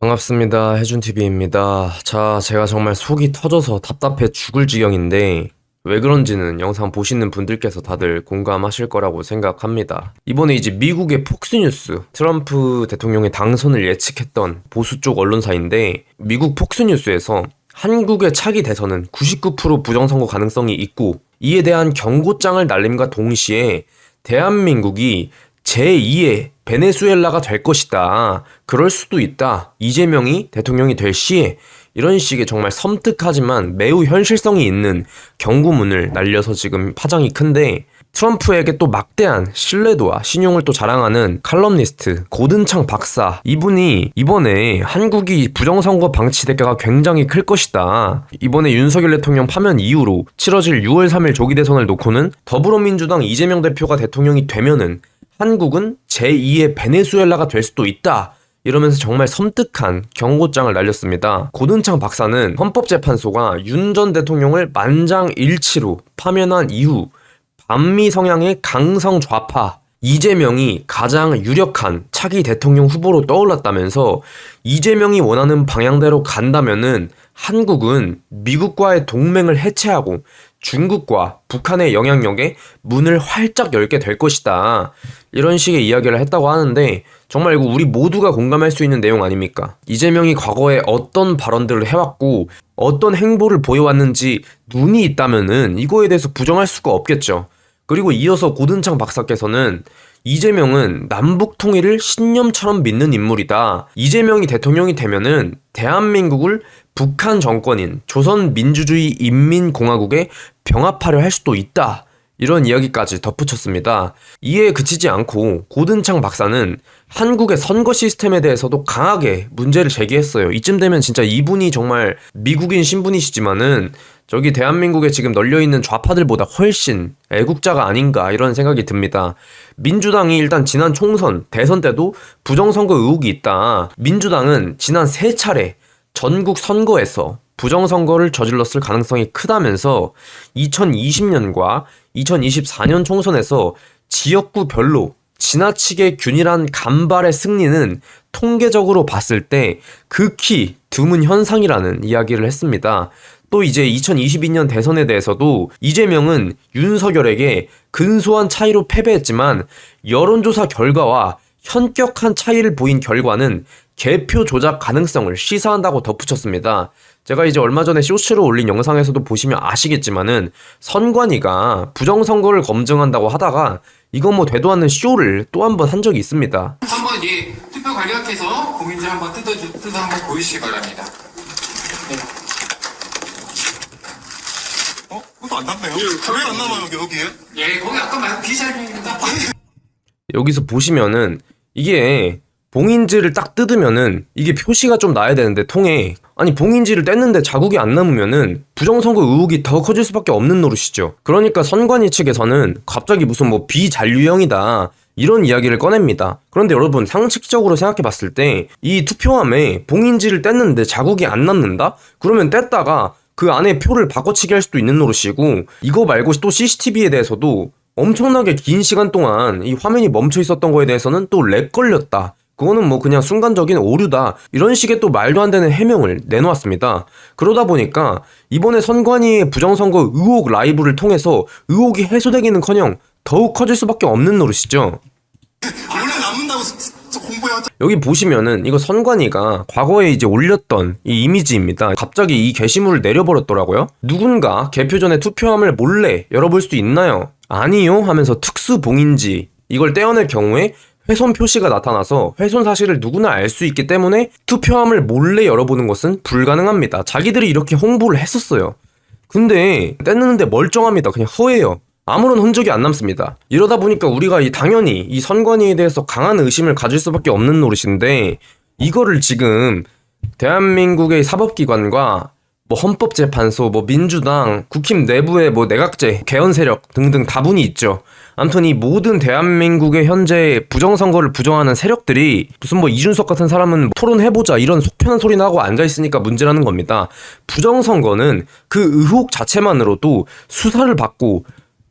반갑습니다. 해준TV입니다. 자, 제가 정말 속이 터져서 답답해 죽을 지경인데 왜 그런지는 영상 보시는 분들께서 다들 공감하실 거라고 생각합니다. 이번에 이제 미국의 폭스뉴스, 트럼프 대통령의 당선을 예측했던 보수 쪽 언론사인데 미국 폭스뉴스에서 한국의 차기 대선은 99% 부정선거 가능성이 있고 이에 대한 경고장을 날림과 동시에 대한민국이 제2의 베네수엘라가 될 것이다. 그럴 수도 있다. 이재명이 대통령이 될 시에 이런 식의 정말 섬뜩하지만 매우 현실성이 있는 경고문을 날려서 지금 파장이 큰데 트럼프에게 또 막대한 신뢰도와 신용을 또 자랑하는 칼럼니스트 고든창 박사, 이분이 이번에 한국이 부정선거 방치 대가가 굉장히 클 것이다. 이번에 윤석열 대통령 파면 이후로 치러질 6월 3일 조기 대선을 놓고는 더불어민주당 이재명 대표가 대통령이 되면은 한국은 제2의 베네수엘라가 될 수도 있다. 이러면서 정말 섬뜩한 경고장을 날렸습니다. 고든창 박사는 헌법재판소가 윤 전 대통령을 만장일치로 파면한 이후 반미 성향의 강성 좌파 이재명이 가장 유력한 차기 대통령 후보로 떠올랐다면서 이재명이 원하는 방향대로 간다면은 한국은 미국과의 동맹을 해체하고 중국과 북한의 영향력에 문을 활짝 열게 될 것이다. 이런 식의 이야기를 했다고 하는데 정말 이거 우리 모두가 공감할 수 있는 내용 아닙니까? 이재명이 과거에 어떤 발언들을 해왔고 어떤 행보를 보여왔는지 눈이 있다면은 이거에 대해서 부정할 수가 없겠죠. 그리고 이어서 고든창 박사께서는 이재명은 남북 통일을 신념처럼 믿는 인물이다. 이재명이 대통령이 되면은 대한민국을 북한 정권인 조선민주주의 인민공화국에 병합하려 할 수도 있다. 이런 이야기까지 덧붙였습니다. 이에 그치지 않고 고든창 박사는 한국의 선거 시스템에 대해서도 강하게 문제를 제기했어요. 이쯤 되면 진짜 이분이 정말 미국인 신분이시지만은 저기 대한민국에 지금 널려있는 좌파들보다 훨씬 애국자가 아닌가 이런 생각이 듭니다. 민주당이 일단 지난 총선, 대선 때도 부정선거 의혹이 있다. 민주당은 지난 3차례 전국 선거에서 부정선거를 저질렀을 가능성이 크다면서 2020년과 2024년 총선에서 지역구별로 지나치게 균일한 간발의 승리는 통계적으로 봤을 때 극히 드문 현상이라는 이야기를 했습니다. 또 이제 2022년 대선에 대해서도 이재명은 윤석열에게 근소한 차이로 패배했지만 여론조사 결과와 현격한 차이를 보인 결과는 개표 조작 가능성을 시사한다고 덧붙였습니다. 제가 이제 얼마 전에 쇼츠로 올린 영상에서도 보시면 아시겠지만은 선관위가 부정선거를 검증한다고 하다가 이건 뭐 되도 않는 쇼를 또 한 번 한 적이 있습니다. 한번 이 투표 관리학해서 공인지 한번 뜯어 한번 보이시기 바랍니다. 네. 그것도 안 남네요. 왜 안 남아요, 여기에? 예, 거기 아까 말한 비자료입니다. 여기서 보시면은 이게 봉인지를 딱 뜯으면은 이게 표시가 좀 나야 되는데 통에 아니 봉인지를 뗐는데 자국이 안 남으면은 부정선거 의혹이 더 커질 수밖에 없는 노릇이죠. 그러니까 선관위 측에서는 갑자기 무슨 뭐 비잔류형이다 이런 이야기를 꺼냅니다. 그런데 여러분 상식적으로 생각해 봤을 때 이 투표함에 봉인지를 뗐는데 자국이 안 남는다? 그러면 뗐다가 그 안에 표를 바꿔치기 할 수도 있는 노릇이고 이거 말고 또 CCTV에 대해서도 엄청나게 긴 시간 동안 이 화면이 멈춰 있었던 거에 대해서는 또 렉 걸렸다. 그거는 뭐 그냥 순간적인 오류다. 이런 식의 또 말도 안 되는 해명을 내놓았습니다. 그러다 보니까 이번에 선관위의 부정선거 의혹 라이브를 통해서 의혹이 해소되기는커녕 더욱 커질 수밖에 없는 노릇이죠. 원래 남는다고 공부해왔죠. 여기 보시면은 이거 선관위가 과거에 이제 올렸던 이 이미지입니다. 갑자기 이 게시물을 내려버렸더라고요. 누군가 개표 전에 투표함을 몰래 열어볼 수 있나요? 아니요 하면서 특수 봉인지 이걸 떼어낼 경우에 훼손 표시가 나타나서 훼손 사실을 누구나 알 수 있기 때문에 투표함을 몰래 열어보는 것은 불가능합니다. 자기들이 이렇게 홍보를 했었어요. 근데 떼는데 멀쩡합니다. 그냥 허예요. 아무런 흔적이 안 남습니다. 이러다 보니까 우리가 당연히 이 선관위에 대해서 강한 의심을 가질 수밖에 없는 노릇인데 이거를 지금 대한민국의 사법기관과 뭐 헌법재판소, 뭐 민주당, 국힘 내부의 뭐 내각제, 개헌 세력 등등 다분히 있죠. 아무튼 이 모든 대한민국의 현재 부정선거를 부정하는 세력들이 무슨 뭐 이준석 같은 사람은 토론해보자 이런 속편한 소리나 하고 앉아있으니까 문제라는 겁니다. 부정선거는 그 의혹 자체만으로도 수사를 받고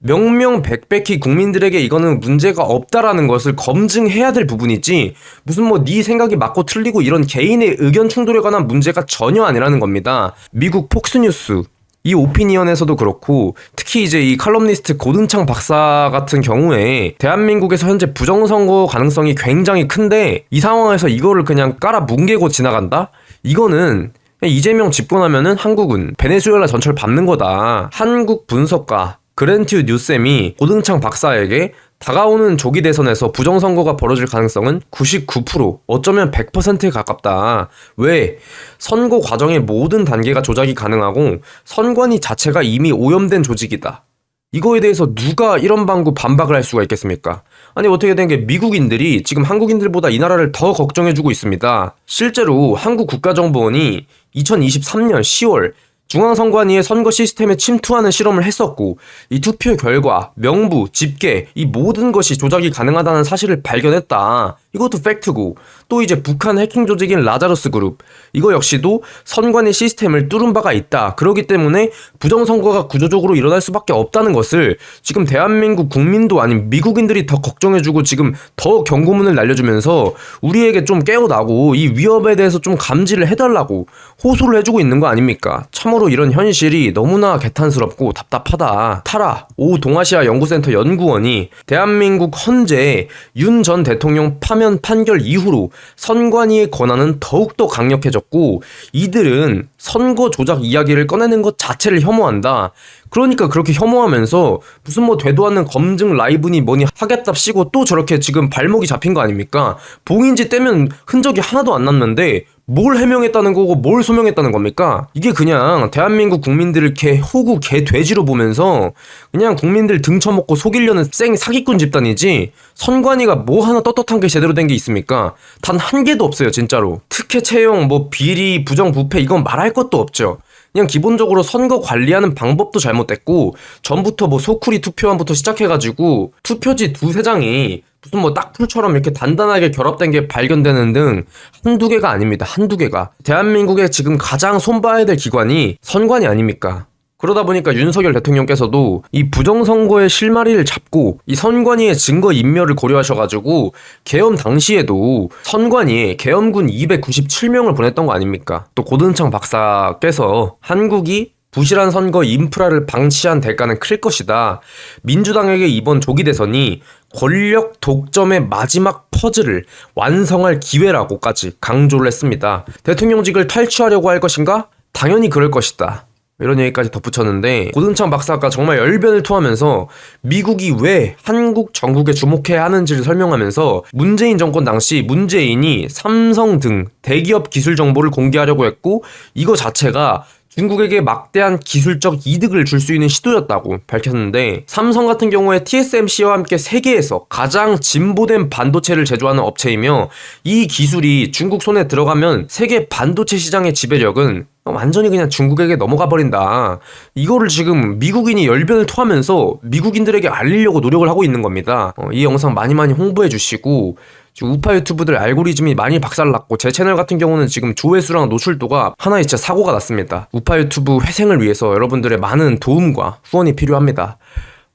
명명백백히 국민들에게 이거는 문제가 없다라는 것을 검증해야 될 부분이지 무슨 뭐 네 생각이 맞고 틀리고 이런 개인의 의견 충돌에 관한 문제가 전혀 아니라는 겁니다. 미국 폭스뉴스 이 오피니언에서도 그렇고 특히 이제 이 칼럼니스트 고든창 박사 같은 경우에 대한민국에서 현재 부정선거 가능성이 굉장히 큰데 이 상황에서 이거를 그냥 깔아 뭉개고 지나간다? 이거는 이재명 집권하면은 한국은 베네수엘라 전철 밟는 거다. 한국 분석가 그랜티우 뉴쌤이 고든창 박사에게 다가오는 조기 대선에서 부정선거가 벌어질 가능성은 99%, 어쩌면 100%에 가깝다. 왜? 선거 과정의 모든 단계가 조작이 가능하고 선관위 자체가 이미 오염된 조직이다. 이거에 대해서 누가 이런 방구 반박을 할 수가 있겠습니까? 아니 어떻게 된 게 미국인들이 지금 한국인들보다 이 나라를 더 걱정해주고 있습니다. 실제로 한국 국가정보원이 2023년 10월 중앙선관위의 선거 시스템에 침투하는 실험을 했었고 이 투표 결과, 명부, 집계 이 모든 것이 조작이 가능하다는 사실을 발견했다. 이것도 팩트고 또 이제 북한 해킹 조직인 라자루스 그룹 이거 역시도 선관위 시스템을 뚫은 바가 있다. 그렇기 때문에 부정선거가 구조적으로 일어날 수밖에 없다는 것을 지금 대한민국 국민도 아닌 미국인들이 더 걱정해주고 지금 더 경고문을 날려주면서 우리에게 좀 깨어나고 이 위협에 대해서 좀 감지를 해달라고 호소를 해주고 있는 거 아닙니까? 참으로 이런 현실이 너무나 개탄스럽고 답답하다. 타라 오 동아시아 연구센터 연구원이 대한민국 헌재 윤 전 대통령 파면 판결 이후로 선관위의 권한은 더욱더 강력해졌고 이들은 선거 조작 이야기를 꺼내는 것 자체를 혐오한다. 그러니까 그렇게 혐오하면서 무슨 뭐 되도 않는 검증 라이브니 뭐니 하겠답시고 또 저렇게 지금 발목이 잡힌 거 아닙니까? 봉인지 떼면 흔적이 하나도 안 남는데 뭘 해명했다는 거고 뭘 소명했다는 겁니까? 이게 그냥 대한민국 국민들을 개 호구 개 돼지로 보면서 그냥 국민들 등쳐먹고 속이려는 생 사기꾼 집단이지 선관위가 뭐 하나 떳떳한 게 제대로 된 게 있습니까? 단 한 개도 없어요 진짜로. 특혜 채용 뭐 비리 부정부패 이건 말할 것도 없죠. 그냥 기본적으로 선거 관리하는 방법도 잘못됐고 전부터 뭐 소쿠리 투표함부터 시작해가지고 투표지 두세 장이 무슨 뭐 딱풀처럼 이렇게 단단하게 결합된 게 발견되는 등 한두 개가 아닙니다. 한두 개가. 대한민국의 지금 가장 손봐야 될 기관이 선관위 아닙니까? 그러다 보니까 윤석열 대통령께서도 이 부정선거의 실마리를 잡고 이 선관위의 증거인멸을 고려하셔가지고 계엄 당시에도 선관위에 계엄군 297명을 보냈던 거 아닙니까? 또 고든창 박사께서 한국이 부실한 선거 인프라를 방치한 대가는 클 것이다. 민주당에게 이번 조기 대선이 권력 독점의 마지막 퍼즐을 완성할 기회라고까지 강조를 했습니다. 대통령직을 탈취하려고 할 것인가? 당연히 그럴 것이다. 이런 얘기까지 덧붙였는데 고든창 박사가 정말 열변을 토하면서 미국이 왜 한국 정국에 주목해야 하는지를 설명하면서 문재인 정권 당시 문재인이 삼성 등 대기업 기술 정보를 공개하려고 했고 이거 자체가 중국에게 막대한 기술적 이득을 줄 수 있는 시도였다고 밝혔는데 삼성 같은 경우에 TSMC와 함께 세계에서 가장 진보된 반도체를 제조하는 업체이며 이 기술이 중국 손에 들어가면 세계 반도체 시장의 지배력은 완전히 그냥 중국에게 넘어가 버린다. 이거를 지금 미국인이 열변을 토하면서 미국인들에게 알리려고 노력을 하고 있는 겁니다. 이 영상 많이 홍보해 주시고 지금 우파 유튜브들 알고리즘이 많이 박살났고 제 채널 같은 경우는 지금 조회수랑 노출도가 하나의 진짜 사고가 났습니다. 우파 유튜브 회생을 위해서 여러분들의 많은 도움과 후원이 필요합니다.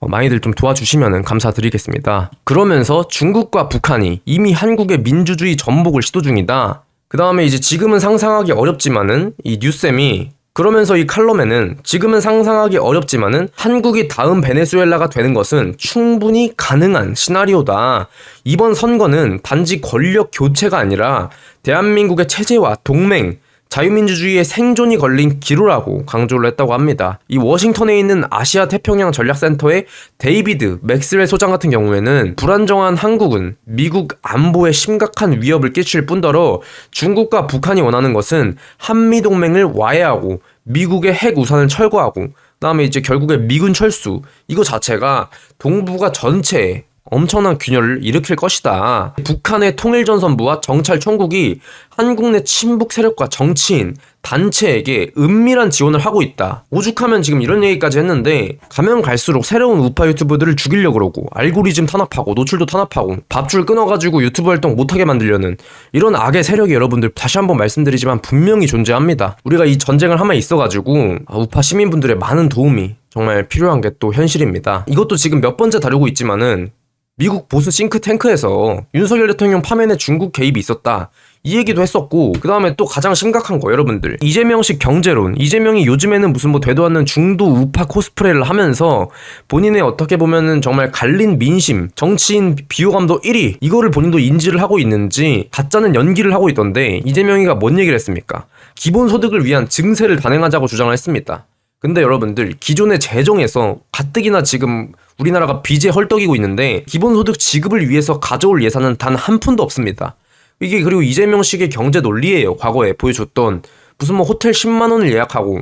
많이들 좀 도와주시면 감사드리겠습니다. 그러면서 중국과 북한이 이미 한국의 민주주의 전복을 시도 중이다. 그 다음에 이제 지금은 상상하기 어렵지만은 이 뉴쌤이 그러면서 이 칼럼에는 지금은 상상하기 어렵지만은 한국이 다음 베네수엘라가 되는 것은 충분히 가능한 시나리오다. 이번 선거는 단지 권력 교체가 아니라 대한민국의 체제와 동맹, 자유민주주의의 생존이 걸린 기로라고 강조를 했다고 합니다. 이 워싱턴에 있는 아시아 태평양 전략센터의 데이비드 맥스웰 소장 같은 경우에는 불안정한 한국은 미국 안보에 심각한 위협을 끼칠 뿐더러 중국과 북한이 원하는 것은 한미동맹을 와해하고 미국의 핵 우산을 철거하고 그다음에 이제 결국에 미군 철수 이거 자체가 동북아 전체에 엄청난 균열을 일으킬 것이다. 북한의 통일전선부와 정찰총국이 한국 내 친북 세력과 정치인, 단체에게 은밀한 지원을 하고 있다. 오죽하면 지금 이런 얘기까지 했는데 가면 갈수록 새로운 우파 유튜버들을 죽이려고 그러고 알고리즘 탄압하고 노출도 탄압하고 밥줄 끊어가지고 유튜브 활동 못하게 만들려는 이런 악의 세력이 여러분들 다시 한번 말씀드리지만 분명히 존재합니다. 우리가 이 전쟁을 함에 있어가지고 우파 시민분들의 많은 도움이 정말 필요한 게 또 현실입니다. 이것도 지금 몇 번째 다루고 있지만은 미국 보수 싱크탱크에서 윤석열 대통령 파면에 중국 개입이 있었다, 이 얘기도 했었고, 그 다음에 또 가장 심각한 거, 여러분들, 이재명식 경제론. 이재명이 요즘에는 무슨 뭐 되도 않는 중도 우파 코스프레를 하면서 본인의 어떻게 보면은 정말 갈린 민심, 정치인 비호감도 1위, 이거를 본인도 인지를 하고 있는지 가짜는 연기를 하고 있던데, 이재명이가 뭔 얘기를 했습니까? 기본소득을 위한 증세를 단행하자고 주장을 했습니다. 근데 여러분들, 기존의 재정에서 가뜩이나 지금 우리나라가 빚에 헐떡이고 있는데 기본소득 지급을 위해서 가져올 예산은 단 한 푼도 없습니다. 이게 그리고 이재명식의 경제 논리예요. 과거에 보여줬던 무슨 뭐 호텔 10만 원을 예약하고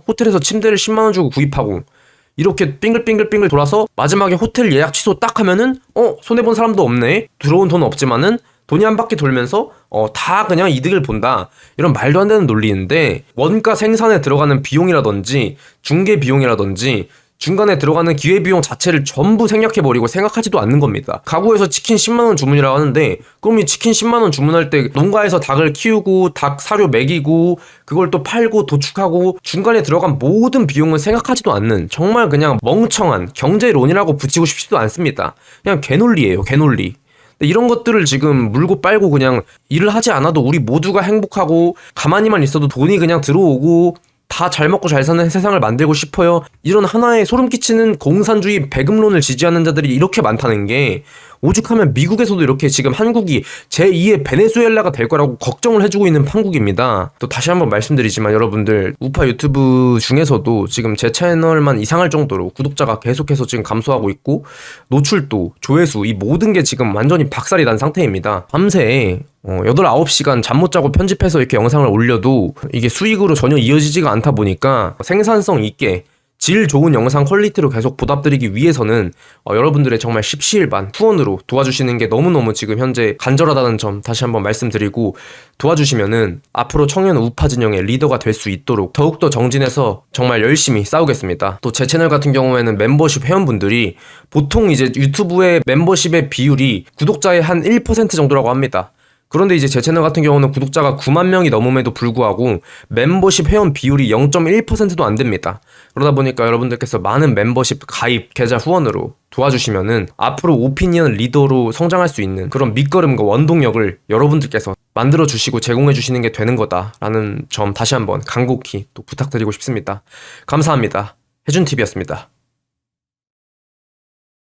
호텔에서 침대를 10만 원 주고 구입하고 이렇게 빙글빙글 돌아서 마지막에 호텔 예약 취소 딱 하면은 손해본 사람도 없네, 들어온 돈 없지만은 돈이 한 바퀴 돌면서 다 그냥 이득을 본다, 이런 말도 안 되는 논리인데, 원가 생산에 들어가는 비용이라든지 중개 비용이라든지 중간에 들어가는 기회비용 자체를 전부 생략해버리고 생각하지도 않는 겁니다. 가구에서 치킨 10만원 주문이라고 하는데, 그럼 이 치킨 10만원 주문할 때 농가에서 닭을 키우고 닭 사료 먹이고 그걸 또 팔고 도축하고 중간에 들어간 모든 비용은 생각하지도 않는, 정말 그냥 멍청한 경제론이라고 붙이고 싶지도 않습니다. 그냥 개논리예요, 개논리. 이런 것들을 지금 물고 빨고 그냥 일을 하지 않아도 우리 모두가 행복하고 가만히만 있어도 돈이 그냥 들어오고 다 잘 먹고 잘 사는 세상을 만들고 싶어요, 이런 하나의 소름 끼치는 공산주의 배급론을 지지하는 자들이 이렇게 많다는 게, 오죽하면 미국에서도 이렇게 지금 한국이 제2의 베네수엘라가 될 거라고 걱정을 해주고 있는 판국입니다. 또 다시 한번 말씀드리지만 여러분들, 우파 유튜브 중에서도 지금 제 채널만 이상할 정도로 구독자가 계속해서 지금 감소하고 있고, 노출도, 조회수, 이 모든 게 지금 완전히 박살이 난 상태입니다. 밤새 8, 9시간 잠 못 자고 편집해서 이렇게 영상을 올려도 이게 수익으로 전혀 이어지지가 않다 보니까 생산성 있게 질 좋은 영상 퀄리티로 계속 보답드리기 위해서는 여러분들의 정말 십시일반 후원으로 도와주시는 게 너무너무 지금 현재 간절하다는 점 다시 한번 말씀드리고, 도와주시면은 앞으로 청년 우파 진영의 리더가 될 수 있도록 더욱더 정진해서 정말 열심히 싸우겠습니다. 또 제 채널 같은 경우에는 멤버십 회원분들이 보통 이제 유튜브의 멤버십의 비율이 구독자의 한 1% 정도라고 합니다. 그런데 이제 제 채널 같은 경우는 구독자가 9만 명이 넘음에도 불구하고 멤버십 회원 비율이 0.1%도 안 됩니다. 그러다 보니까 여러분들께서 많은 멤버십 가입, 계좌 후원으로 도와주시면은 앞으로 오피니언 리더로 성장할 수 있는 그런 밑거름과 원동력을 여러분들께서 만들어주시고 제공해주시는 게 되는 거다라는 점 다시 한번 간곡히 또 부탁드리고 싶습니다. 감사합니다. 혜준TV였습니다.